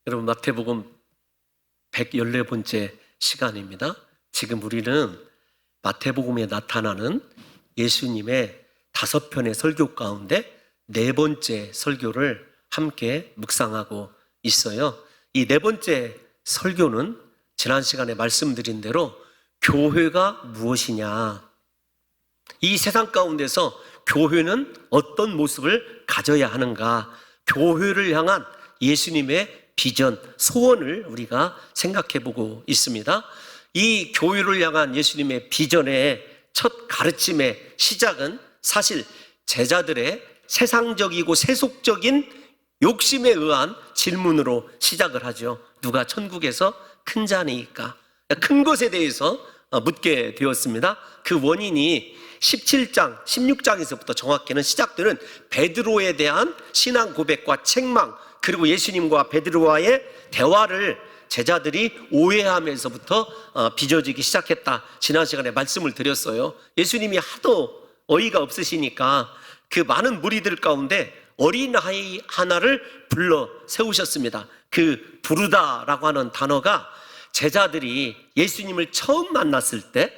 여러분, 마태복음 114번째 시간입니다. 지금 우리는 마태복음에 나타나는 예수님의 5편의 설교 가운데 4번째 설교를 함께 묵상하고 있어요. 이 4번째 설교는 지난 시간에 말씀드린 대로 교회가 무엇이냐, 이 세상 가운데서 교회는 어떤 모습을 가져야 하는가, 교회를 향한 예수님의 비전, 소원을 우리가 생각해 보고 있습니다. 이 교회를 향한 예수님의 비전의 첫 가르침의 시작은 사실 제자들의 세상적이고 세속적인 욕심에 의한 질문으로 시작을 하죠. 누가 천국에서 큰 자니까? 큰 것에 대해서 묻게 되었습니다. 그 원인이 17장, 16장에서부터 정확히는 시작되는 베드로에 대한 신앙 고백과 책망, 그리고 예수님과 베드로와의 대화를 제자들이 오해하면서부터 빚어지기 시작했다. 지난 시간에 말씀을 드렸어요. 예수님이 하도 어이가 없으시니까 그 많은 무리들 가운데 어린아이 하나를 불러 세우셨습니다. 그 부르다라고 하는 단어가 제자들이 예수님을 처음 만났을 때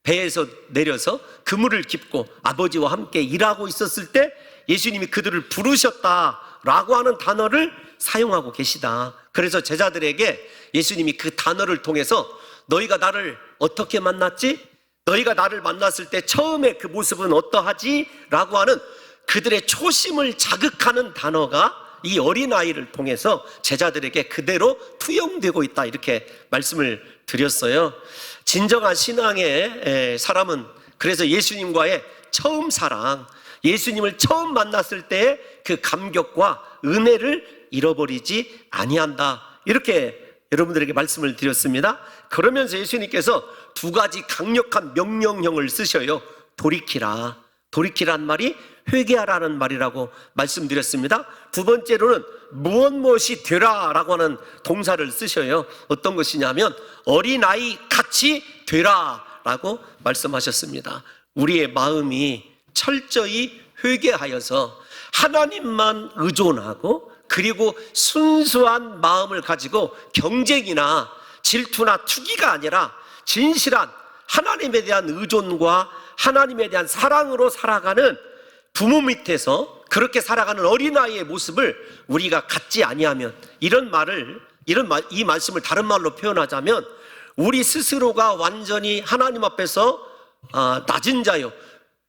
배에서 내려서 그물을 깁고 아버지와 함께 일하고 있었을 때 예수님이 그들을 부르셨다라고 하는 단어를 사용하고 계시다. 그래서 제자들에게 예수님이 그 단어를 통해서 너희가 나를 어떻게 만났지? 너희가 나를 만났을 때 처음에 그 모습은 어떠하지? 라고 하는 그들의 초심을 자극하는 단어가 이 어린아이를 통해서 제자들에게 그대로 투영되고 있다, 이렇게 말씀을 드렸어요. 진정한 신앙의 사람은 그래서 예수님과의 처음 사랑, 예수님을 처음 만났을 때의 그 감격과 은혜를 잃어버리지 아니한다, 이렇게 여러분들에게 말씀을 드렸습니다. 그러면서 예수님께서 2가지 강력한 명령형을 쓰셔요. 돌이키라. 돌이키란 말이 회개하라는 말이라고 말씀드렸습니다. 2번째로는 무엇이 되라 라고 하는 동사를 쓰셔요. 어떤 것이냐면 어린아이 같이 되라 라고 말씀하셨습니다. 우리의 마음이 철저히 회개하여서 하나님만 의존하고, 그리고 순수한 마음을 가지고 경쟁이나 질투나 투기가 아니라 진실한 하나님에 대한 의존과 하나님에 대한 사랑으로 살아가는 부모 밑에서 그렇게 살아가는 어린아이의 모습을 우리가 갖지 아니하면, 이 말씀을 다른 말로 표현하자면 우리 스스로가 완전히 하나님 앞에서 낮은 자요,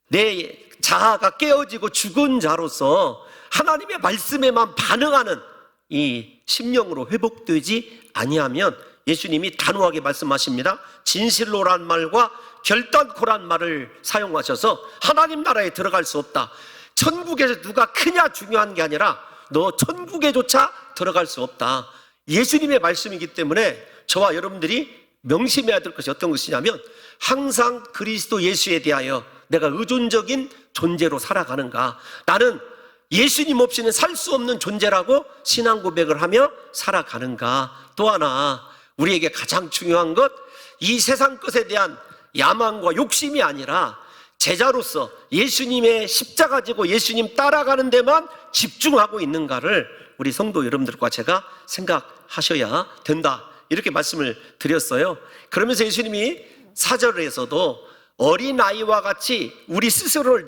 내 자아가 깨어지고 죽은 자로서 하나님의 말씀에만 반응하는 이 심령으로 회복되지 아니하면, 예수님이 단호하게 말씀하십니다. 진실로란 말과 결단코란 말을 사용하셔서 하나님 나라에 들어갈 수 없다. 천국에서 누가 크냐 중요한 게 아니라 너 천국에조차 들어갈 수 없다. 예수님의 말씀이기 때문에 저와 여러분들이 명심해야 될 것이 어떤 것이냐면, 항상 그리스도 예수에 대하여 내가 의존적인 존재로 살아가는가, 나는 예수님 없이는 살 수 없는 존재라고 신앙 고백을 하며 살아가는가. 또 하나, 우리에게 가장 중요한 것, 이 세상 것에 대한 야망과 욕심이 아니라 제자로서 예수님의 십자가 지고 예수님 따라가는 데만 집중하고 있는가를 우리 성도 여러분들과 제가 생각하셔야 된다, 이렇게 말씀을 드렸어요. 그러면서 예수님이 4절에서도 어린아이와 같이 우리 스스로를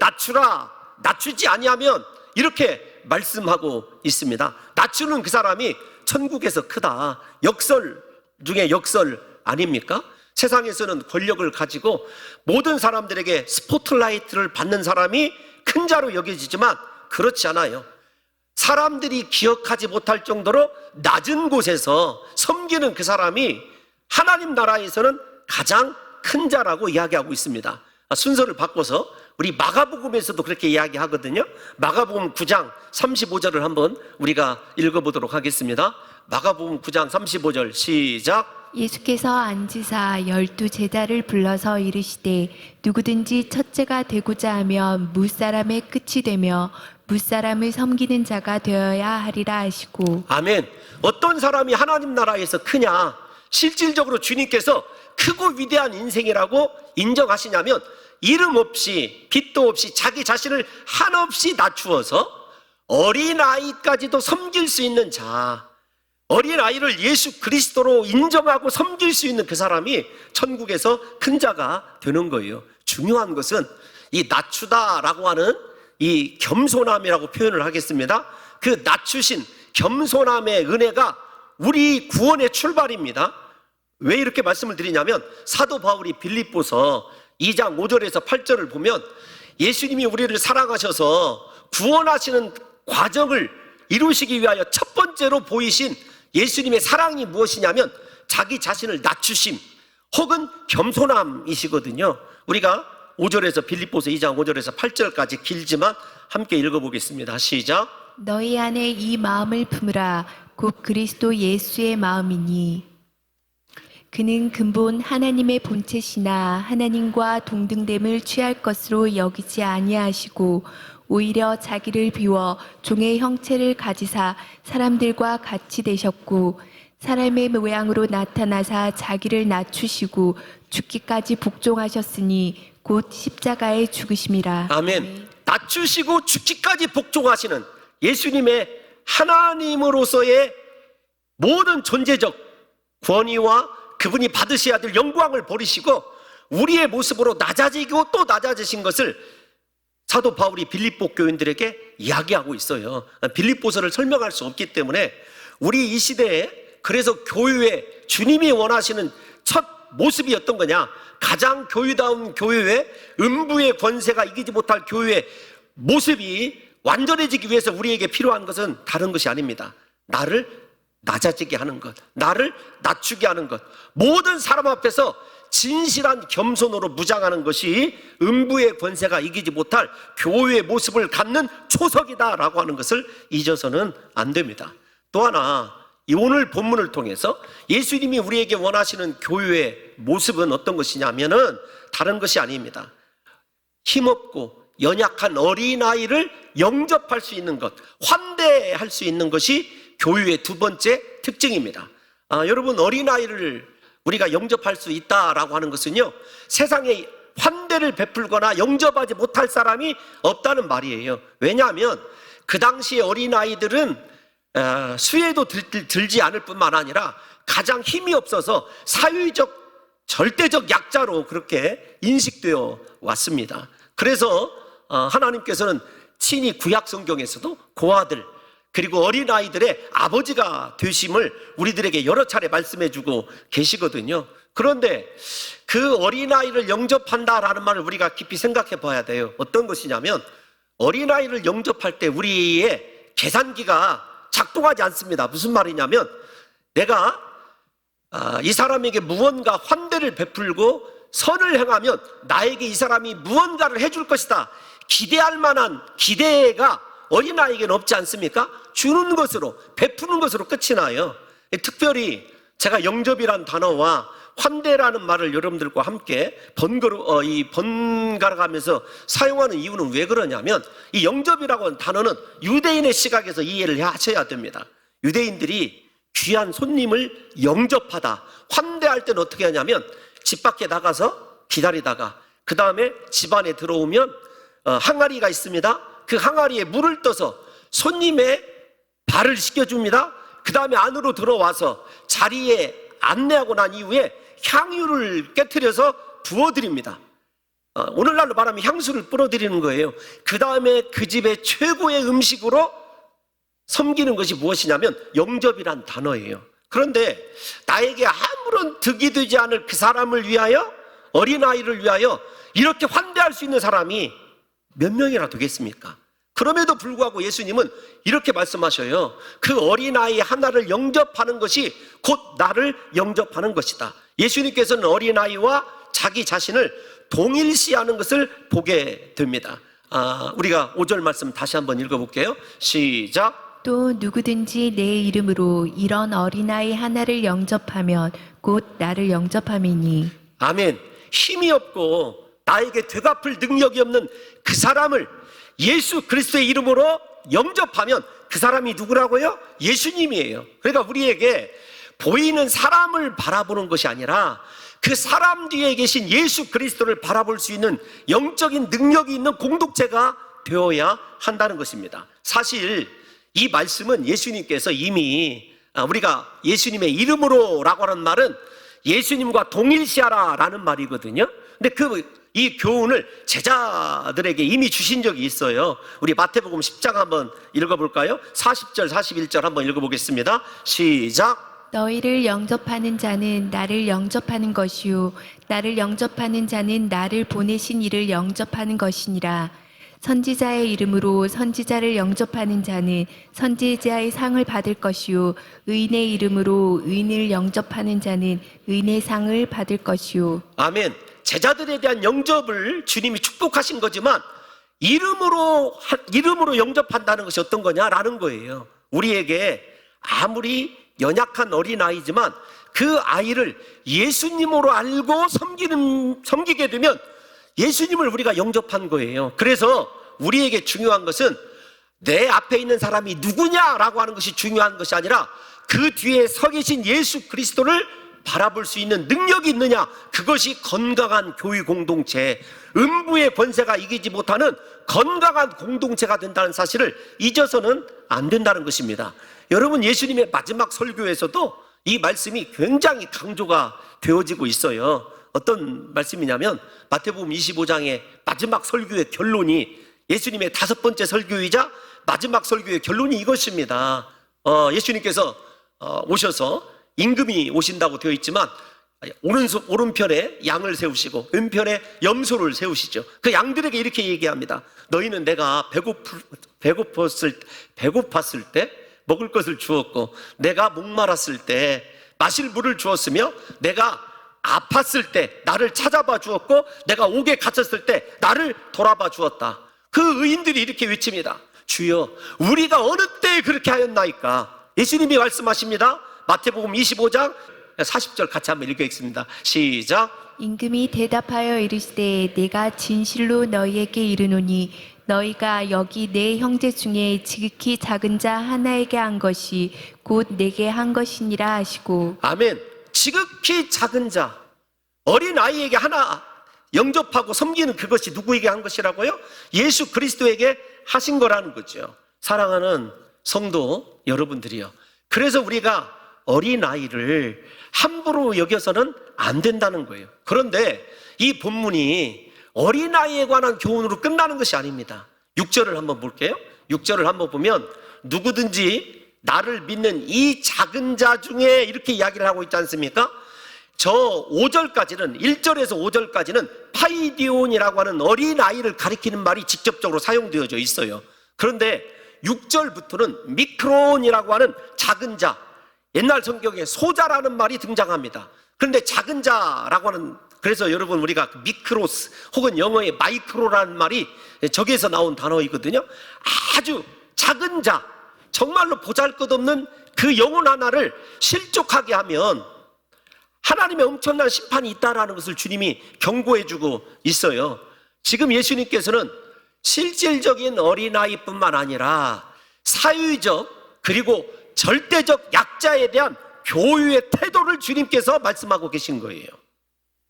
낮추지 아니하면, 이렇게 말씀하고 있습니다. 낮추는 그 사람이 천국에서 크다. 역설 중에 역설 아닙니까? 세상에서는 권력을 가지고 모든 사람들에게 스포트라이트를 받는 사람이 큰 자로 여겨지지만 그렇지 않아요. 사람들이 기억하지 못할 정도로 낮은 곳에서 섬기는 그 사람이 하나님 나라에서는 가장 큰 자라고 이야기하고 있습니다. 순서를 바꿔서 우리 마가복음에서도 그렇게 이야기하거든요. 마가복음 9장 35절을 한번 우리가 읽어보도록 하겠습니다. 마가복음 9장 35절 시작. 예수께서 앉으사 12 제자를 불러서 이르시되 누구든지 첫째가 되고자 하면 무사람의 끝이 되며 무사람을 섬기는 자가 되어야 하리라 하시고. 아멘. 어떤 사람이 하나님 나라에서 크냐, 실질적으로 주님께서 크고 위대한 인생이라고 인정하시냐면, 이름 없이 빚도 없이 자기 자신을 한없이 낮추어서 어린아이까지도 섬길 수 있는 자, 어린아이를 예수 그리스도로 인정하고 섬길 수 있는 그 사람이 천국에서 큰 자가 되는 거예요. 중요한 것은 이 낮추다라고 하는 이 겸손함이라고 표현을 하겠습니다. 그 낮추신 겸손함의 은혜가 우리 구원의 출발입니다. 왜 이렇게 말씀을 드리냐면 사도 바울이 빌립보서 2장 5절에서 8절을 보면 예수님이 우리를 사랑하셔서 구원하시는 과정을 이루시기 위하여 첫 번째로 보이신 예수님의 사랑이 무엇이냐면 자기 자신을 낮추심 혹은 겸손함이시거든요. 우리가 5절에서 빌립보서 2장 5절에서 8절까지 길지만 함께 읽어보겠습니다. 시작. 너희 안에 이 마음을 품으라. 곧 그리스도 예수의 마음이니 그는 근본 하나님의 본체시나 하나님과 동등됨을 취할 것으로 여기지 아니하시고 오히려 자기를 비워 종의 형체를 가지사 사람들과 같이 되셨고 사람의 모양으로 나타나사 자기를 낮추시고 죽기까지 복종하셨으니 곧 십자가에 죽으심이라. 아멘. 낮추시고 죽기까지 복종하시는 예수님의 하나님으로서의 모든 존재적 권위와 그분이 받으셔야 될 영광을 버리시고 우리의 모습으로 낮아지고 또 낮아지신 것을 사도 바울이 빌립보 교인들에게 이야기하고 있어요. 빌립보서를 설명할 수 없기 때문에 우리 이 시대에 그래서 교회에 주님이 원하시는 첫 모습이 어떤 거냐, 가장 교회다운 교회의 음부의 권세가 이기지 못할 교회의 모습이 완전해지기 위해서 우리에게 필요한 것은 다른 것이 아닙니다. 나를 낮아지게 하는 것, 나를 낮추게 하는 것, 모든 사람 앞에서 진실한 겸손으로 무장하는 것이 음부의 권세가 이기지 못할 교회의 모습을 갖는 초석이다라고 하는 것을 잊어서는 안 됩니다. 또 하나, 이 오늘 본문을 통해서 예수님이 우리에게 원하시는 교회의 모습은 어떤 것이냐면은 다른 것이 아닙니다. 힘없고 연약한 어린아이를 영접할 수 있는 것, 환대할 수 있는 것이 교회의 두 번째 특징입니다. 여러분, 어린아이를 우리가 영접할 수 있다라고 하는 것은요, 세상에 환대를 베풀거나 영접하지 못할 사람이 없다는 말이에요. 왜냐하면 그 당시에 어린아이들은 수혜도 들지 않을 뿐만 아니라 가장 힘이 없어서 사회적 절대적 약자로 그렇게 인식되어 왔습니다. 그래서 하나님께서는 친히 구약 성경에서도 고아들 그리고 어린아이들의 아버지가 되심을 우리들에게 여러 차례 말씀해주고 계시거든요. 그런데 그 어린아이를 영접한다라는 말을 우리가 깊이 생각해 봐야 돼요. 어떤 것이냐면 어린아이를 영접할 때 우리의 계산기가 작동하지 않습니다. 무슨 말이냐면 내가 이 사람에게 무언가 환대를 베풀고 선을 행하면 나에게 이 사람이 무언가를 해줄 것이다, 기대할 만한 기대가 어린아이에게는 없지 않습니까? 주는 것으로, 베푸는 것으로 끝이 나요. 특별히 제가 영접이란 단어와 환대라는 말을 여러분들과 함께 번갈아 가면서 사용하는 이유는 왜 그러냐면 이 영접이라고 하는 단어는 유대인의 시각에서 이해를 하셔야 됩니다. 유대인들이 귀한 손님을 영접하다, 환대할 때는 어떻게 하냐면 집 밖에 나가서 기다리다가 그 다음에 집 안에 들어오면 항아리가 있습니다. 그 항아리에 물을 떠서 손님의 발을 씻겨줍니다. 그 다음에 안으로 들어와서 자리에 안내하고 난 이후에 향유를 깨트려서 부어드립니다. 오늘날로 말하면 향수를 뿌려드리는 거예요. 그 다음에 그 집의 최고의 음식으로 섬기는 것이 무엇이냐면 영접이란 단어예요. 그런데 나에게 아무런 득이 되지 않을 그 사람을 위하여, 어린아이를 위하여 이렇게 환대할 수 있는 사람이 몇 명이나 되겠습니까? 그럼에도 불구하고 예수님은 이렇게 말씀하셔요. 그 어린아이 하나를 영접하는 것이 곧 나를 영접하는 것이다. 예수님께서는 어린아이와 자기 자신을 동일시하는 것을 보게 됩니다. 우리가 5절 말씀 다시 한번 읽어볼게요. 시작. 또 누구든지 내 이름으로 이런 어린아이 하나를 영접하면 곧 나를 영접함이니. 아멘. 힘이 없고 나에게 되갚을 능력이 없는 그 사람을 예수 그리스도의 이름으로 영접하면 그 사람이 누구라고요? 예수님이에요. 그러니까 우리에게 보이는 사람을 바라보는 것이 아니라 그 사람 뒤에 계신 예수 그리스도를 바라볼 수 있는 영적인 능력이 있는 공동체가 되어야 한다는 것입니다. 사실 이 말씀은 예수님께서 이미 우리가 예수님의 이름으로라고 하는 말은 예수님과 동일시하라라는 말이거든요. 근데 이 교훈을 제자들에게 이미 주신 적이 있어요. 우리 마태복음 10장 한번 읽어볼까요? 40절 41절 한번 읽어보겠습니다. 시작. 너희를 영접하는 자는 나를 영접하는 것이요 나를 영접하는 자는 나를 보내신 이를 영접하는 것이니라. 선지자의 이름으로 선지자를 영접하는 자는 선지자의 상을 받을 것이요 의인의 이름으로 의인을 영접하는 자는 의인의 상을 받을 것이요. 아멘. 제자들에 대한 영접을 주님이 축복하신 거지만 이름으로 영접한다는 것이 어떤 거냐라는 거예요. 우리에게 아무리 연약한 어린아이지만 그 아이를 예수님으로 알고 섬기게 되면 예수님을 우리가 영접한 거예요. 그래서 우리에게 중요한 것은 내 앞에 있는 사람이 누구냐라고 하는 것이 중요한 것이 아니라 그 뒤에 서 계신 예수 그리스도를 바라볼 수 있는 능력이 있느냐, 그것이 건강한 교회 공동체, 음부의 권세가 이기지 못하는 건강한 공동체가 된다는 사실을 잊어서는 안 된다는 것입니다. 여러분, 예수님의 마지막 설교에서도 이 말씀이 굉장히 강조가 되어지고 있어요. 어떤 말씀이냐면 마태복음 25장의 마지막 설교의 결론이, 예수님의 5번째 설교이자 마지막 설교의 결론이 이것입니다. 예수님께서 오셔서 임금이 오신다고 되어 있지만 오른편에 양을 세우시고 왼편에 염소를 세우시죠. 그 양들에게 이렇게 얘기합니다. 너희는 내가 배고팠을 때 먹을 것을 주었고, 내가 목말았을 때 마실 물을 주었으며, 내가 아팠을 때 나를 찾아봐 주었고, 내가 옥에 갇혔을 때 나를 돌아봐 주었다. 그 의인들이 이렇게 외칩니다. 주여, 우리가 어느 때에 그렇게 하였나이까? 예수님이 말씀하십니다. 마태복음 25장 40절 같이 한번 읽겠습니다. 시작. 임금이 대답하여 이르시되 내가 진실로 너희에게 이르노니 너희가 여기 내 형제 중에 지극히 작은 자 하나에게 한 것이 곧 내게 한 것이니라 하시고. 아멘. 지극히 작은 자, 어린 아이에게 하나 영접하고 섬기는 그것이 누구에게 한 것이라고요? 예수 그리스도에게 하신 거라는 거죠. 사랑하는 성도 여러분들이요, 그래서 우리가 어린아이를 함부로 여겨서는 안 된다는 거예요. 그런데 이 본문이 어린아이에 관한 교훈으로 끝나는 것이 아닙니다. 6절을 한번 볼게요. 6절을 한번 보면 누구든지 나를 믿는 이 작은 자 중에 이렇게 이야기를 하고 있지 않습니까? 저 5절까지는, 1절에서 5절까지는 파이디온이라고 하는 어린아이를 가리키는 말이 직접적으로 사용되어져 있어요. 그런데 6절부터는 미크론이라고 하는 작은 자, 옛날 성경에 소자라는 말이 등장합니다. 그런데 작은 자라고 하는, 그래서 여러분 우리가 미크로스 혹은 영어의 마이크로라는 말이 저기에서 나온 단어이거든요. 아주 작은 자, 정말로 보잘것없는 그 영혼 하나를 실족하게 하면 하나님의 엄청난 심판이 있다라는 것을 주님이 경고해주고 있어요. 지금 예수님께서는 실질적인 어린아이뿐만 아니라 사회적 그리고 절대적 약자에 대한 교육의 태도를 주님께서 말씀하고 계신 거예요.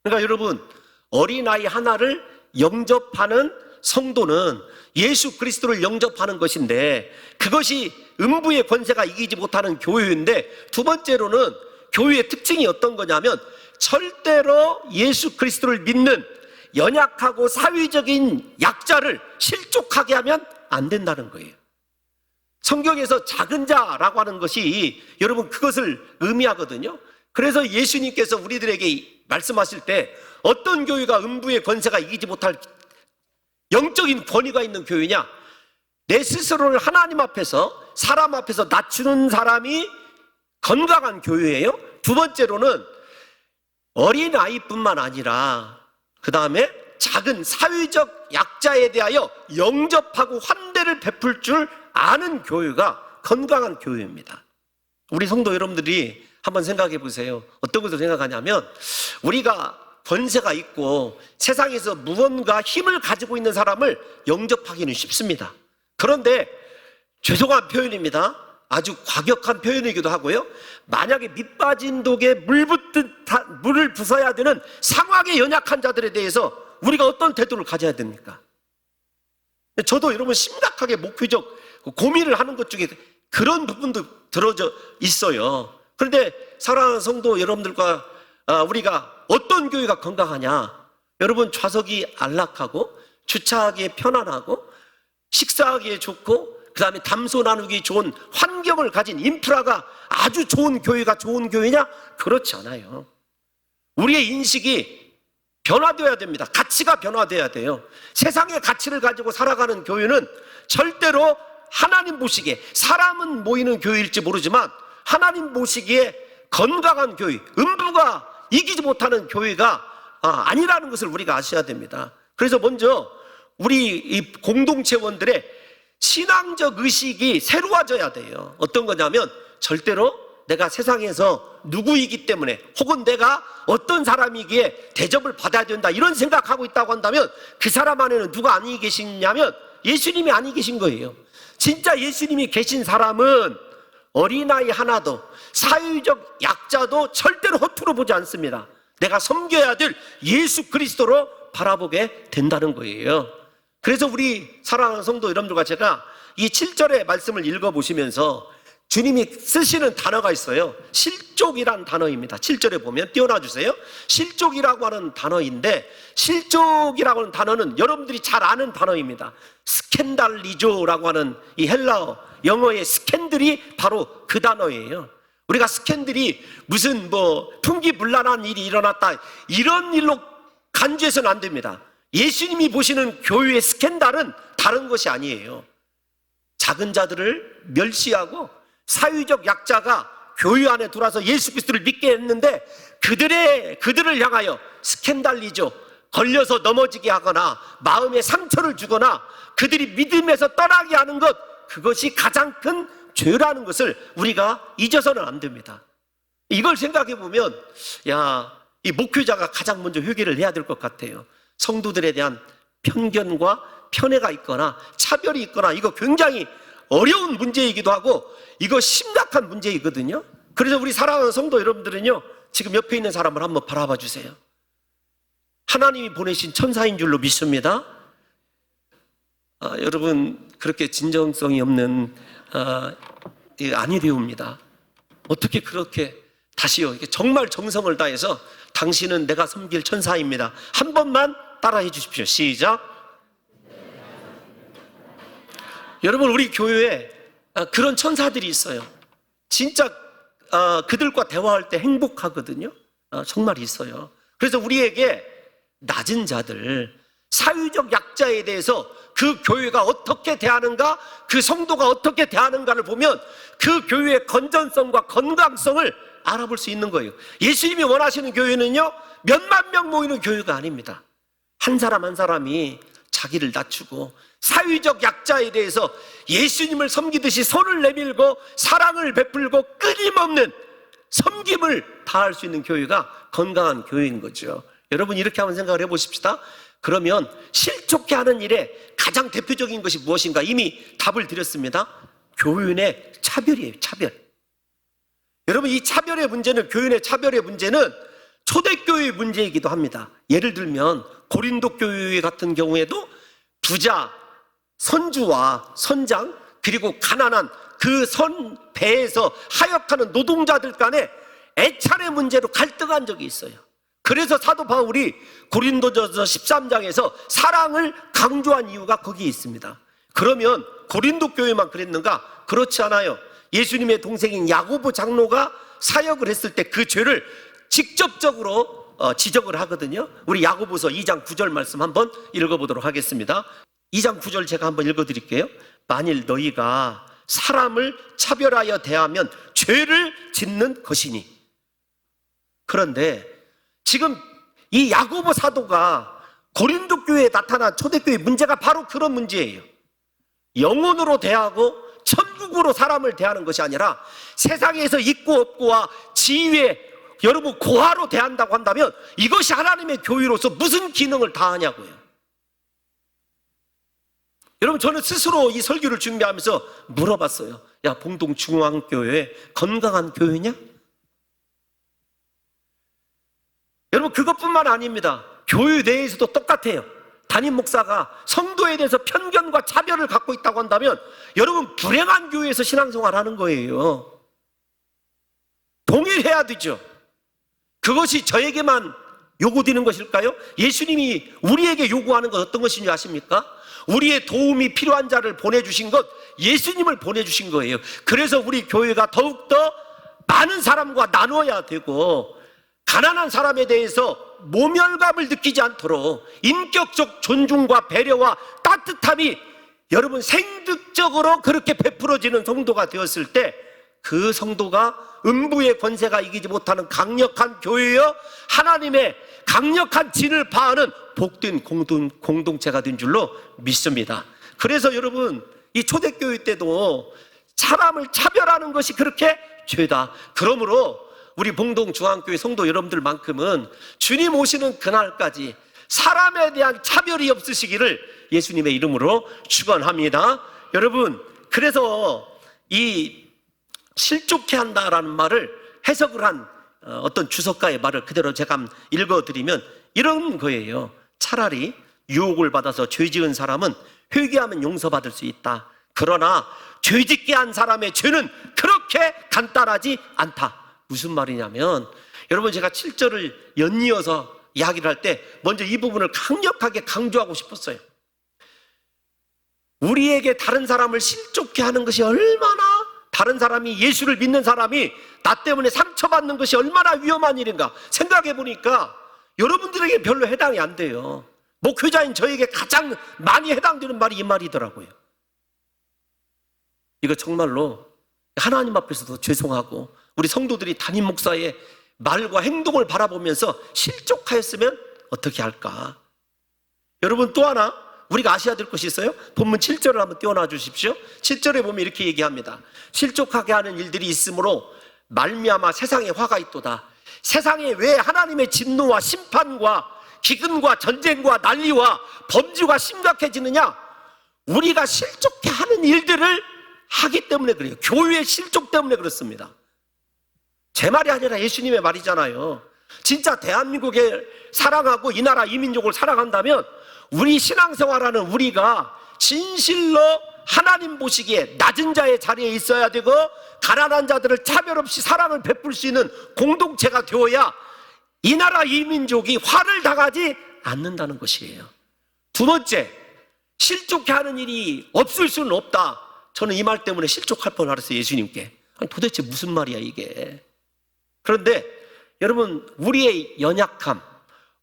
그러니까 여러분, 어린아이 하나를 영접하는 성도는 예수 그리스도를 영접하는 것인데, 그것이 음부의 권세가 이기지 못하는 교회인데, 두 번째로는 교회의 특징이 어떤 거냐면 절대로 예수 그리스도를 믿는 연약하고 사회적인 약자를 실족하게 하면 안 된다는 거예요. 성경에서 작은 자라고 하는 것이 여러분 그것을 의미하거든요. 그래서 예수님께서 우리들에게 말씀하실 때 어떤 교회가 음부의 권세가 이기지 못할 영적인 권위가 있는 교회냐? 내 스스로를 하나님 앞에서, 사람 앞에서 낮추는 사람이 건강한 교회예요. 두 번째로는 어린아이뿐만 아니라 그 다음에 작은 사회적 약자에 대하여 영접하고 환대를 베풀 줄 아는 교회가 건강한 교회입니다. 우리 성도 여러분들이 한번 생각해 보세요. 어떤 것을 생각하냐면, 우리가 권세가 있고 세상에서 무언가 힘을 가지고 있는 사람을 영접하기는 쉽습니다. 그런데 죄송한 표현입니다. 아주 과격한 표현이기도 하고요. 만약에 밑빠진 독에 물을 부숴야 되는 상황에 연약한 자들에 대해서 우리가 어떤 태도를 가져야 됩니까? 저도 여러분 심각하게 목회적 고민을 하는 것 중에 그런 부분도 들어져 있어요. 그런데 사랑하는 성도 여러분들과 우리가 어떤 교회가 건강하냐? 여러분, 좌석이 안락하고 주차하기에 편안하고 식사하기에 좋고 그 다음에 담소 나누기 좋은 환경을 가진 인프라가 아주 좋은 교회가 좋은 교회냐? 그렇지 않아요. 우리의 인식이 변화되어야 됩니다. 가치가 변화되어야 돼요. 세상의 가치를 가지고 살아가는 교회는 절대로 하나님 보시기에, 사람은 모이는 교회일지 모르지만 하나님 보시기에 건강한 교회, 음부가 이기지 못하는 교회가 아니라는 것을 우리가 아셔야 됩니다. 그래서 먼저 우리 이 공동체원들의 신앙적 의식이 새로워져야 돼요. 어떤 거냐면 절대로 내가 세상에서 누구이기 때문에 혹은 내가 어떤 사람이기에 대접을 받아야 된다 이런 생각하고 있다고 한다면 그 사람 안에는 누가 아니 계시냐면 예수님이 아니 계신 거예요. 진짜 예수님이 계신 사람은 어린아이 하나도 사회적 약자도 절대로 허투루 보지 않습니다. 내가 섬겨야 될 예수 그리스도로 바라보게 된다는 거예요. 그래서 우리 사랑하는 성도 여러분들과 제가 이 7절의 말씀을 읽어보시면서 주님이 쓰시는 단어가 있어요. 실족이란 단어입니다. 7절에 보면 띄워놔주세요. 실족이라고 하는 단어인데, 실족이라고 하는 단어는 여러분들이 잘 아는 단어입니다. 스캔달리조라고 하는 이 헬라어, 영어의 스캔들이 바로 그 단어예요. 우리가 스캔들이 무슨 풍기불란한 일이 일어났다 이런 일로 간주해서는 안 됩니다. 예수님이 보시는 교회의 스캔들은 다른 것이 아니에요. 작은 자들을 멸시하고 사회적 약자가 교회 안에 들어와서 예수 그리스도를 믿게 했는데 그들을 향하여 스캔달리죠. 걸려서 넘어지게 하거나 마음에 상처를 주거나 그들이 믿음에서 떠나게 하는 것, 그것이 가장 큰 죄라는 것을 우리가 잊어서는 안 됩니다. 이걸 생각해 보면 이 목회자가 가장 먼저 회개를 해야 될 것 같아요. 성도들에 대한 편견과 편애가 있거나 차별이 있거나 이거 굉장히 어려운 문제이기도 하고 이거 심각한 문제이거든요. 그래서 우리 사랑하는 성도 여러분들은요, 지금 옆에 있는 사람을 한번 바라봐 주세요. 하나님이 보내신 천사인 줄로 믿습니다. 여러분, 그렇게 진정성이 없는 아니되옵니다. 어떻게 그렇게 다시요, 정말 정성을 다해서 당신은 내가 섬길 천사입니다. 한 번만 따라해 주십시오. 시작. 여러분, 우리 교회에 그런 천사들이 있어요. 진짜 그들과 대화할 때 행복하거든요. 정말 있어요. 그래서 우리에게 낮은 자들, 사회적 약자에 대해서 그 교회가 어떻게 대하는가, 그 성도가 어떻게 대하는가를 보면 그 교회의 건전성과 건강성을 알아볼 수 있는 거예요. 예수님이 원하시는 교회는요, 몇만 명 모이는 교회가 아닙니다. 한 사람 한 사람이 자기를 낮추고 사회적 약자에 대해서 예수님을 섬기듯이 손을 내밀고 사랑을 베풀고 끊임없는 섬김을 다할 수 있는 교회가 건강한 교회인 거죠. 여러분, 이렇게 한번 생각을 해보십시다. 그러면 실족해 하는 일에 가장 대표적인 것이 무엇인가? 이미 답을 드렸습니다. 교인의 차별이에요. 차별. 여러분, 이 차별의 문제는, 교인의 차별의 문제는 초대교회의 문제이기도 합니다. 예를 들면 고린도 교회 같은 경우에도 부자, 선주와 선장, 그리고 가난한 그 배에서 하역하는 노동자들 간에 애찬의 문제로 갈등한 적이 있어요. 그래서 사도 바울이 고린도전서 13장에서 사랑을 강조한 이유가 거기에 있습니다. 그러면 고린도 교회만 그랬는가? 그렇지 않아요. 예수님의 동생인 야고보 장로가 사역을 했을 때 그 죄를 직접적으로 지적을 하거든요. 우리 야고보서 2장 9절 말씀 한번 읽어보도록 하겠습니다. 2장 9절 제가 한번 읽어드릴게요. 만일 너희가 사람을 차별하여 대하면 죄를 짓는 것이니. 그런데 지금 이 야고보 사도가 고린도 교회에 나타난 초대교회 문제가 바로 그런 문제예요. 영혼으로 대하고 천국으로 사람을 대하는 것이 아니라 세상에서 있고 없고와 지위에 여러분 고하로 대한다고 한다면 이것이 하나님의 교회로서 무슨 기능을 다하냐고요. 여러분, 저는 스스로 이 설교를 준비하면서 물어봤어요. 야, 봉동중앙교회 건강한 교회냐? 여러분, 그것뿐만 아닙니다. 교회 내에서도 똑같아요. 담임 목사가 성도에 대해서 편견과 차별을 갖고 있다고 한다면 여러분, 불행한 교회에서 신앙생활 하는 거예요. 동일해야 되죠. 그것이 저에게만 요구되는 것일까요? 예수님이 우리에게 요구하는 건 어떤 것인지 아십니까? 우리의 도움이 필요한 자를 보내주신 것, 예수님을 보내주신 거예요. 그래서 우리 교회가 더욱더 많은 사람과 나누어야 되고, 가난한 사람에 대해서 모멸감을 느끼지 않도록 인격적 존중과 배려와 따뜻함이 여러분 생득적으로 그렇게 베풀어지는 성도가 되었을 때, 그 성도가 음부의 권세가 이기지 못하는 강력한 교회여 하나님의 강력한 진을 파하는 복된 공동체가 된 줄로 믿습니다. 그래서 여러분, 이 초대교회 때도 사람을 차별하는 것이 그렇게 죄다. 그러므로 우리 봉동중앙교회 성도 여러분들만큼은 주님 오시는 그날까지 사람에 대한 차별이 없으시기를 예수님의 이름으로 축원합니다. 여러분, 그래서 이 실족해 한다라는 말을 해석을 한 어떤 주석가의 말을 그대로 제가 한번 읽어드리면 이런 거예요. 차라리 유혹을 받아서 죄 지은 사람은 회개하면 용서받을 수 있다. 그러나 죄 짓게 한 사람의 죄는 그렇게 간단하지 않다. 무슨 말이냐면, 여러분, 제가 7절을 연이어서 이야기를 할 때 먼저 이 부분을 강력하게 강조하고 싶었어요. 우리에게 다른 사람을 실족해 하는 것이 얼마나, 다른 사람이, 예수를 믿는 사람이 나 때문에 상처받는 것이 얼마나 위험한 일인가 생각해 보니까 여러분들에게 별로 해당이 안 돼요. 목회자인 저에게 가장 많이 해당되는 말이 이 말이더라고요. 이거 정말로 하나님 앞에서도 죄송하고, 우리 성도들이 담임 목사의 말과 행동을 바라보면서 실족하였으면 어떻게 할까? 여러분, 또 하나 우리가 아셔야 될 것이 있어요. 본문 7절을 한번 띄워놔 주십시오. 7절에 보면 이렇게 얘기합니다. 실족하게 하는 일들이 있으므로 말미암아 세상에 화가 있도다. 세상에 왜 하나님의 진노와 심판과 기근과 전쟁과 난리와 범죄가 심각해지느냐? 우리가 실족해 하는 일들을 하기 때문에 그래요. 교회의 실족 때문에 그렇습니다. 제 말이 아니라 예수님의 말이잖아요. 진짜 대한민국을 사랑하고 이 나라 이 민족을 사랑한다면 우리 신앙생활하는 우리가 진실로 하나님 보시기에 낮은 자의 자리에 있어야 되고, 가난한 자들을 차별 없이 사랑을 베풀 수 있는 공동체가 되어야 이 나라 이 민족이 화를 당하지 않는다는 것이에요. 두 번째, 실족해 하는 일이 없을 수는 없다. 저는 이 말 때문에 실족할 뻔했어요. 예수님께. 아니, 도대체 무슨 말이야 이게. 그런데 여러분, 우리의 연약함,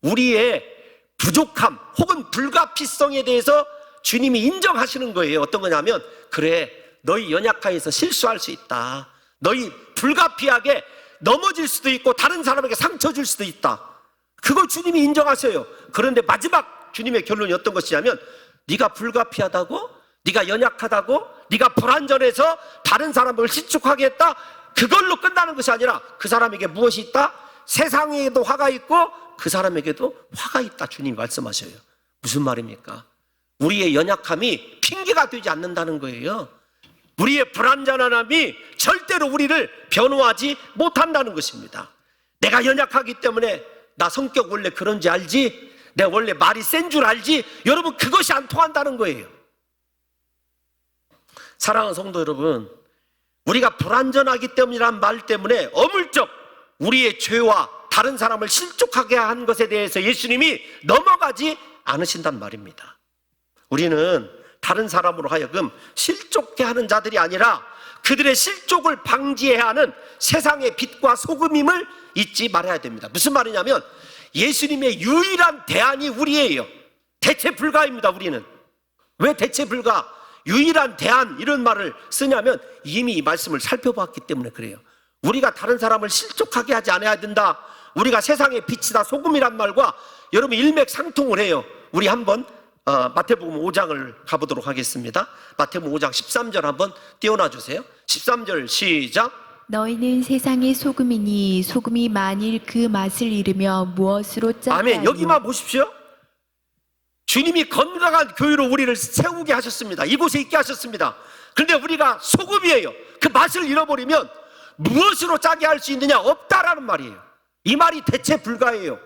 우리의 부족함 혹은 불가피성에 대해서 주님이 인정하시는 거예요. 어떤 거냐면, 그래, 너희 연약함에서 실수할 수 있다. 너희 불가피하게 넘어질 수도 있고 다른 사람에게 상처 줄 수도 있다. 그걸 주님이 인정하셔요. 그런데 마지막 주님의 결론이 어떤 것이냐면, 네가 불가피하다고? 네가 연약하다고? 네가 불완전해서 다른 사람을 실족하게 했다? 그걸로 끝나는 것이 아니라 그 사람에게 무엇이 있다? 세상에도 화가 있고 그 사람에게도 화가 있다. 주님이 말씀하셔요. 무슨 말입니까? 우리의 연약함이 핑계가 되지 않는다는 거예요. 우리의 불완전함이 절대로 우리를 변호하지 못한다는 것입니다. 내가 연약하기 때문에 나 성격 원래 그런지 알지? 내가 원래 말이 센 줄 알지? 여러분, 그것이 안 통한다는 거예요. 사랑하는 성도 여러분, 우리가 불완전하기 때문이란 말 때문에 어물쩍 우리의 죄와 다른 사람을 실족하게 한 것에 대해서 예수님이 넘어가지 않으신단 말입니다. 우리는 다른 사람으로 하여금 실족해 하는 자들이 아니라 그들의 실족을 방지해야 하는 세상의 빛과 소금임을 잊지 말아야 됩니다. 무슨 말이냐면, 예수님의 유일한 대안이 우리예요. 대체 불가입니다. 우리는. 왜 대체 불가, 유일한 대안, 이런 말을 쓰냐면 이미 이 말씀을 살펴봤기 때문에 그래요. 우리가 다른 사람을 실족하게 하지 않아야 된다. 우리가 세상의 빛이다, 소금이란 말과 여러분 일맥상통을 해요. 우리 한번 마태복음 5장을 가보도록 하겠습니다. 마태복음 5장 13절 한번 띄워놔 주세요. 13절 시작. 너희는 세상의 소금이니 소금이 만일 그 맛을 잃으면 무엇으로 짜게 아멘. 하리요? 여기만 보십시오. 주님이 건강한 교회로 우리를 세우게 하셨습니다. 이곳에 있게 하셨습니다. 그런데 우리가 소금이에요. 그 맛을 잃어버리면 무엇으로 짜게 할 수 있느냐? 없다라는 말이에요. 이 말이 대체 불가해요.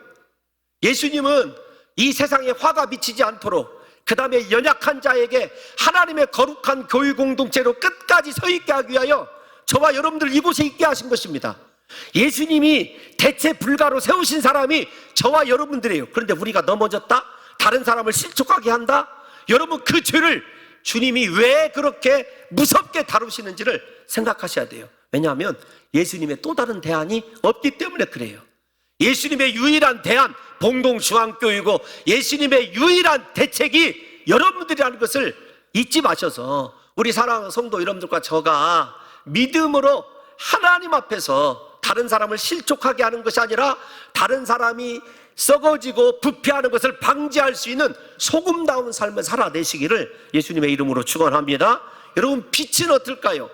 예수님은 이 세상에 화가 미치지 않도록, 그 다음에 연약한 자에게 하나님의 거룩한 교회 공동체로 끝까지 서 있게 하기 위하여 저와 여러분들 이곳에 있게 하신 것입니다. 예수님이 대체 불가로 세우신 사람이 저와 여러분들이에요. 그런데 우리가 넘어졌다? 다른 사람을 실족하게 한다? 여러분, 그 죄를 주님이 왜 그렇게 무섭게 다루시는지를 생각하셔야 돼요. 왜냐하면 예수님의 또 다른 대안이 없기 때문에 그래요. 예수님의 유일한 대안, 봉동중앙교회이고 예수님의 유일한 대책이 여러분들이라는 것을 잊지 마셔서 우리 사랑하는 성도 여러분들과 저가 믿음으로 하나님 앞에서 다른 사람을 실족하게 하는 것이 아니라 다른 사람이 썩어지고 부패하는 것을 방지할 수 있는 소금다운 삶을 살아내시기를 예수님의 이름으로 축원합니다. 여러분, 빛은 어떨까요?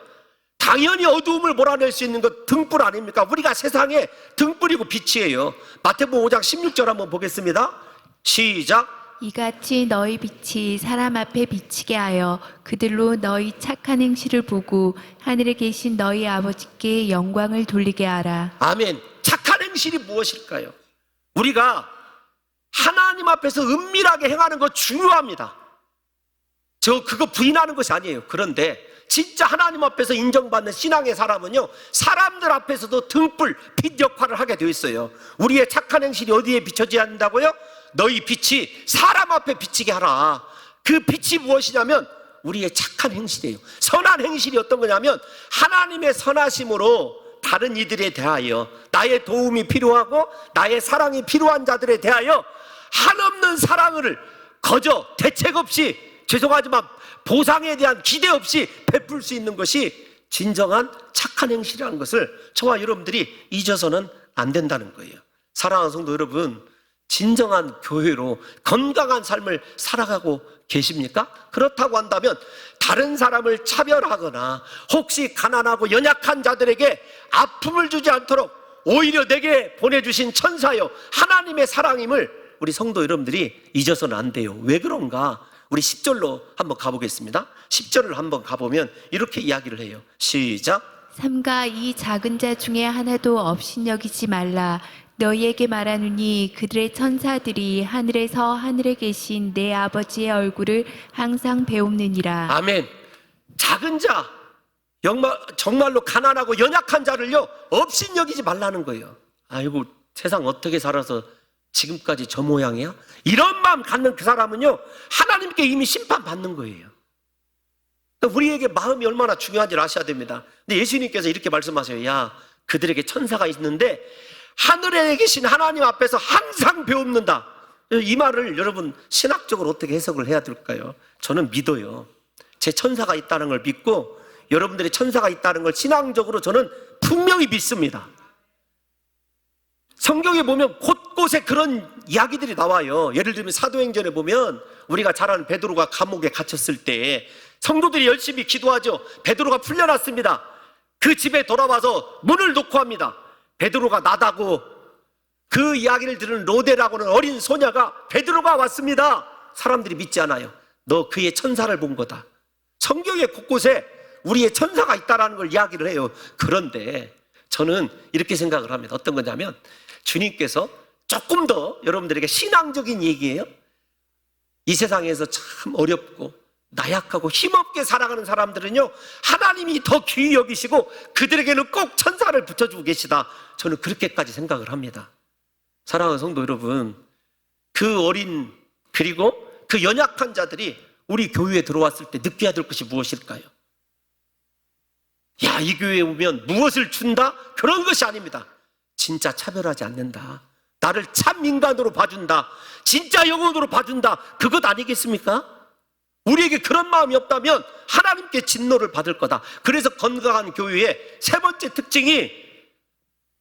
당연히 어두움을 몰아낼 수 있는 것 등불 아닙니까? 우리가 세상에 등불이고 빛이에요. 마태복음 5장 16절 한번 보겠습니다. 시작. 이같이 너희 빛이 사람 앞에 비치게 하여 그들로 너희 착한 행실을 보고 하늘에 계신 너희 아버지께 영광을 돌리게 하라. 아멘. 착한 행실이 무엇일까요? 우리가 하나님 앞에서 은밀하게 행하는 거 중요합니다. 저 그거 부인하는 것이 아니에요. 그런데 진짜 하나님 앞에서 인정받는 신앙의 사람은요, 사람들 앞에서도 등불, 빛 역할을 하게 되어 있어요. 우리의 착한 행실이 어디에 비춰져야 한다고요? 너희 빛이 사람 앞에 비치게 하라. 그 빛이 무엇이냐면 우리의 착한 행실이에요. 선한 행실이 어떤 거냐면 하나님의 선하심으로 다른 이들에 대하여 나의 도움이 필요하고 나의 사랑이 필요한 자들에 대하여 한없는 사랑을 거저 대책 없이, 죄송하지만 보상에 대한 기대 없이 베풀 수 있는 것이 진정한 착한 행실이라는 것을 저와 여러분들이 잊어서는 안 된다는 거예요. 사랑하는 성도 여러분, 진정한 교회로 건강한 삶을 살아가고 계십니까? 그렇다고 한다면 다른 사람을 차별하거나 혹시 가난하고 연약한 자들에게 아픔을 주지 않도록 오히려 내게 보내주신 천사여 하나님의 사랑임을 우리 성도 여러분들이 잊어서는 안 돼요. 왜 그런가? 우리 10절로 한번 가보겠습니다. 10절을 한번 가보면 이렇게 이야기를 해요. 시작. 삼가 이 작은 자 중에 하나도 업신여기지 말라. 너희에게 말하노니 그들의 천사들이 하늘에서 하늘에 계신 내 아버지의 얼굴을 항상 배웁느니라. 아멘. 작은 자, 정말로 가난하고 연약한 자를요 업신여기지 말라는 거예요. 아이고, 세상 어떻게 살아서 지금까지 저 모양이야? 이런 마음 갖는 그 사람은요 하나님께 이미 심판받는 거예요. 우리에게 마음이 얼마나 중요한지 아셔야 됩니다. 근데 예수님께서 이렇게 말씀하세요. 야, 그들에게 천사가 있는데 하늘에 계신 하나님 앞에서 항상 배웁는다. 이 말을 여러분 신학적으로 어떻게 해석을 해야 될까요? 저는 믿어요. 제 천사가 있다는 걸 믿고 여러분들의 천사가 있다는 걸 신앙적으로 저는 분명히 믿습니다. 성경에 보면 곳곳에 그런 이야기들이 나와요. 예를 들면 사도행전에 보면 우리가 잘 아는 베드로가 감옥에 갇혔을 때 성도들이 열심히 기도하죠. 베드로가 풀려났습니다. 그 집에 돌아와서 문을 놓고 합니다. 베드로가 나다고 그 이야기를 들은 로데라고는 어린 소녀가 베드로가 왔습니다. 사람들이 믿지 않아요. 너 그의 천사를 본 거다. 성경의 곳곳에 우리의 천사가 있다는 걸 이야기를 해요. 그런데 저는 이렇게 생각을 합니다. 어떤 거냐면 주님께서 조금 더 여러분들에게 신앙적인 얘기예요. 이 세상에서 참 어렵고 나약하고 힘없게 살아가는 사람들은요 하나님이 더 귀히 여기시고 그들에게는 꼭 천사를 붙여주고 계시다. 저는 그렇게까지 생각을 합니다. 사랑하는 성도 여러분, 그 어린 그리고 그 연약한 자들이 우리 교회에 들어왔을 때 느껴야 될 것이 무엇일까요? 야, 이 교회에 오면 무엇을 준다? 그런 것이 아닙니다. 진짜 차별하지 않는다. 나를 참 인간으로 봐준다. 진짜 영혼으로 봐준다. 그것 아니겠습니까? 우리에게 그런 마음이 없다면 하나님께 진노를 받을 거다. 그래서 건강한 교회의 세 번째 특징이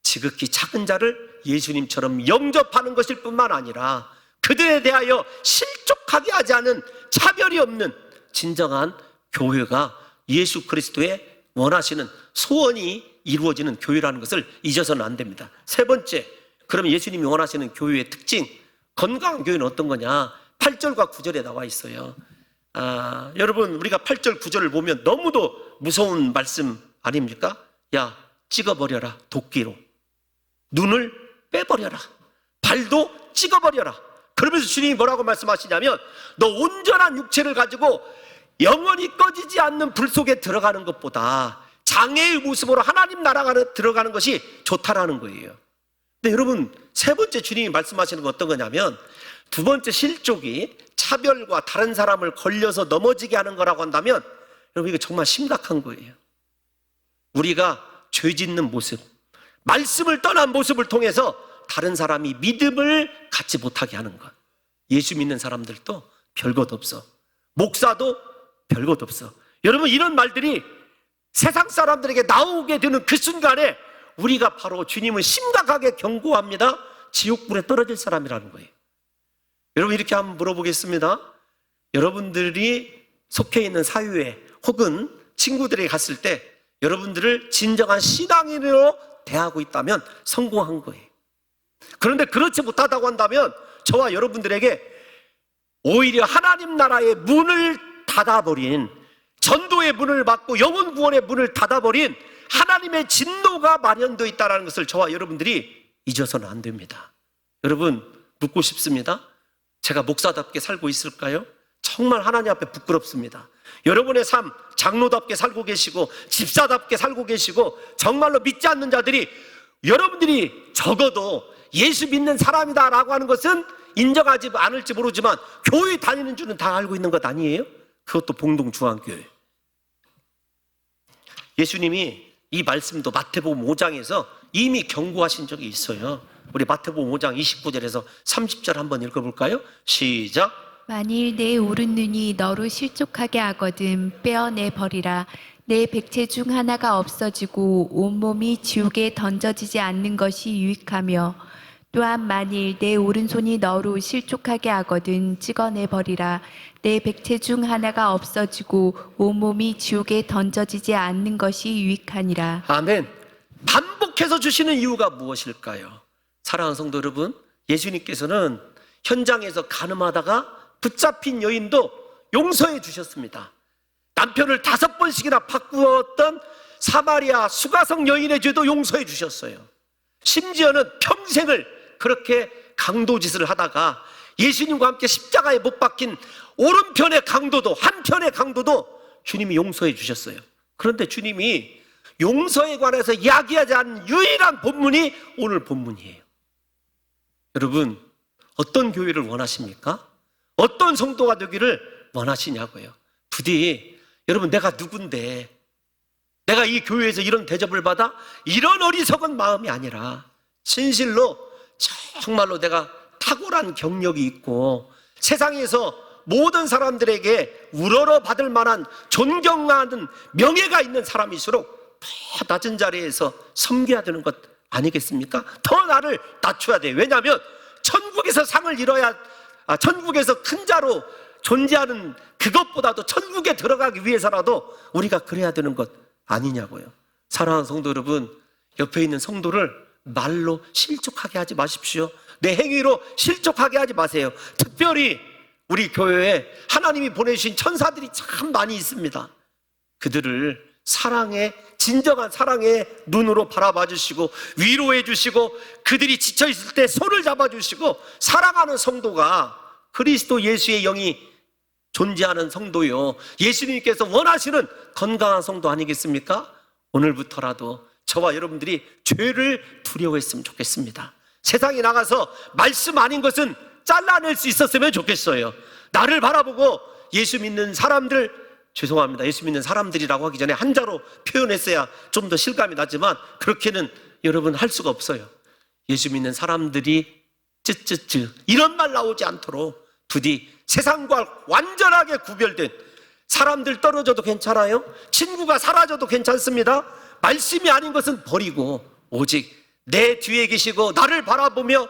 지극히 작은 자를 예수님처럼 영접하는 것일 뿐만 아니라 그들에 대하여 실족하게 하지 않은 차별이 없는 진정한 교회가 예수 그리스도의 원하시는 소원이 이루어지는 교회라는 것을 잊어서는 안 됩니다. 세 번째, 그럼 예수님이 원하시는 교회의 특징, 건강한 교회는 어떤 거냐? 8절과 9절에 나와 있어요. 여러분, 우리가 8절 9절을 보면 너무도 무서운 말씀 아닙니까? 야, 찍어버려라, 도끼로. 눈을 빼버려라. 발도 찍어버려라. 그러면서 주님이 뭐라고 말씀하시냐면 너 온전한 육체를 가지고 영원히 꺼지지 않는 불 속에 들어가는 것보다 장애의 모습으로 하나님 나라가 들어가는 것이 좋다라는 거예요. 근데 여러분, 세 번째 주님이 말씀하시는 건 어떤 거냐면, 두 번째 실족이 차별과 다른 사람을 걸려서 넘어지게 하는 거라고 한다면, 여러분 이거 정말 심각한 거예요. 우리가 죄 짓는 모습, 말씀을 떠난 모습을 통해서 다른 사람이 믿음을 갖지 못하게 하는 것. 예수 믿는 사람들도 별것 없어. 목사도 별것 없어. 여러분, 이런 말들이 세상 사람들에게 나오게 되는 그 순간에 우리가 바로 주님을 심각하게 경고합니다. 지옥불에 떨어질 사람이라는 거예요. 여러분, 이렇게 한번 물어보겠습니다. 여러분들이 속해 있는 사회에 혹은 친구들에게 갔을 때 여러분들을 진정한 신앙인으로 대하고 있다면 성공한 거예요. 그런데 그렇지 못하다고 한다면 저와 여러분들에게 오히려 하나님 나라의 문을 닫아버린, 전도의 문을 막고 영혼 구원의 문을 닫아버린 하나님의 진노가 마련되어 있다는 것을 저와 여러분들이 잊어서는 안 됩니다. 여러분, 묻고 싶습니다. 제가 목사답게 살고 있을까요? 정말 하나님 앞에 부끄럽습니다. 여러분의 삶 장로답게 살고 계시고 집사답게 살고 계시고 정말로 믿지 않는 자들이 여러분들이 적어도 예수 믿는 사람이다라고 하는 것은 인정하지 않을지 모르지만 교회 다니는 줄은 다 알고 있는 것 아니에요? 그것도 봉동중앙교회. 예수님이 이 말씀도 마태복음 5장에서 이미 경고하신 적이 있어요. 우리 마태복음 5장 29절에서 30절 한번 읽어볼까요? 시작. 만일 내 오른 눈이 너로 실족하게 하거든 빼어내 버리라. 내 백체 중 하나가 없어지고 온몸이 지옥에 던져지지 않는 것이 유익하며, 또한 만일 내 오른손이 너로 실족하게 하거든 찍어내 버리라. 내 백체 중 하나가 없어지고 온몸이 지옥에 던져지지 않는 것이 유익하니라. 아멘. 반복해서 주시는 이유가 무엇일까요? 사랑하는 성도 여러분, 예수님께서는 현장에서 간음하다가 붙잡힌 여인도 용서해 주셨습니다. 남편을 5번씩이나 바꾸었던 사마리아 수가성 여인의 죄도 용서해 주셨어요. 심지어는 평생을 그렇게 강도짓을 하다가 예수님과 함께 십자가에 못 박힌 오른편의 강도도, 한편의 강도도 주님이 용서해 주셨어요. 그런데 주님이 용서에 관해서 이야기하지 않은 유일한 본문이 오늘 본문이에요. 여러분, 어떤 교회를 원하십니까? 어떤 성도가 되기를 원하시냐고요. 부디 여러분, 내가 누군데 내가 이 교회에서 이런 대접을 받아? 이런 어리석은 마음이 아니라 진실로 정말로 내가 탁월한 경력이 있고 세상에서 모든 사람들에게 우러러 받을 만한 존경하는 명예가 있는 사람일수록 더 낮은 자리에서 섬겨야 되는 것 아니겠습니까? 더 나를 낮춰야 돼요. 왜냐하면 천국에서 상을 이뤄야, 천국에서 큰 자로 존재하는 그것보다도 천국에 들어가기 위해서라도 우리가 그래야 되는 것 아니냐고요. 사랑하는 성도 여러분, 옆에 있는 성도를 말로 실족하게 하지 마십시오. 내 행위로 실족하게 하지 마세요. 특별히 우리 교회에 하나님이 보내주신 천사들이 참 많이 있습니다. 그들을 사랑의, 진정한 사랑의 눈으로 바라봐 주시고 위로해 주시고 그들이 지쳐 있을 때 손을 잡아 주시고 사랑하는 성도가 그리스도 예수의 영이 존재하는 성도요, 예수님께서 원하시는 건강한 성도 아니겠습니까? 오늘부터라도 저와 여러분들이 죄를 두려워했으면 좋겠습니다. 세상에 나가서 말씀 아닌 것은 잘라낼 수 있었으면 좋겠어요. 나를 바라보고 예수 믿는 사람들, 죄송합니다, 예수 믿는 사람들이라고 하기 전에 한자로 표현했어야 좀 더 실감이 나지만 그렇게는 여러분 할 수가 없어요. 예수 믿는 사람들이 쯔쯔쯔 이런 말 나오지 않도록 부디 세상과 완전하게 구별된, 사람들 떨어져도 괜찮아요, 친구가 사라져도 괜찮습니다. 말씀이 아닌 것은 버리고 오직 내 뒤에 계시고 나를 바라보며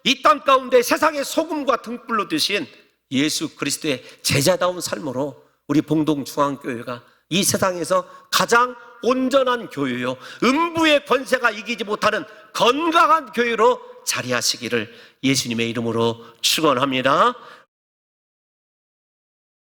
이 땅 가운데 세상의 소금과 등불로 드신 예수 그리스도의 제자다운 삶으로 우리 봉동중앙교회가 이 세상에서 가장 온전한 교회요, 음부의 권세가 이기지 못하는 건강한 교회로 자리하시기를 예수님의 이름으로 축원합니다.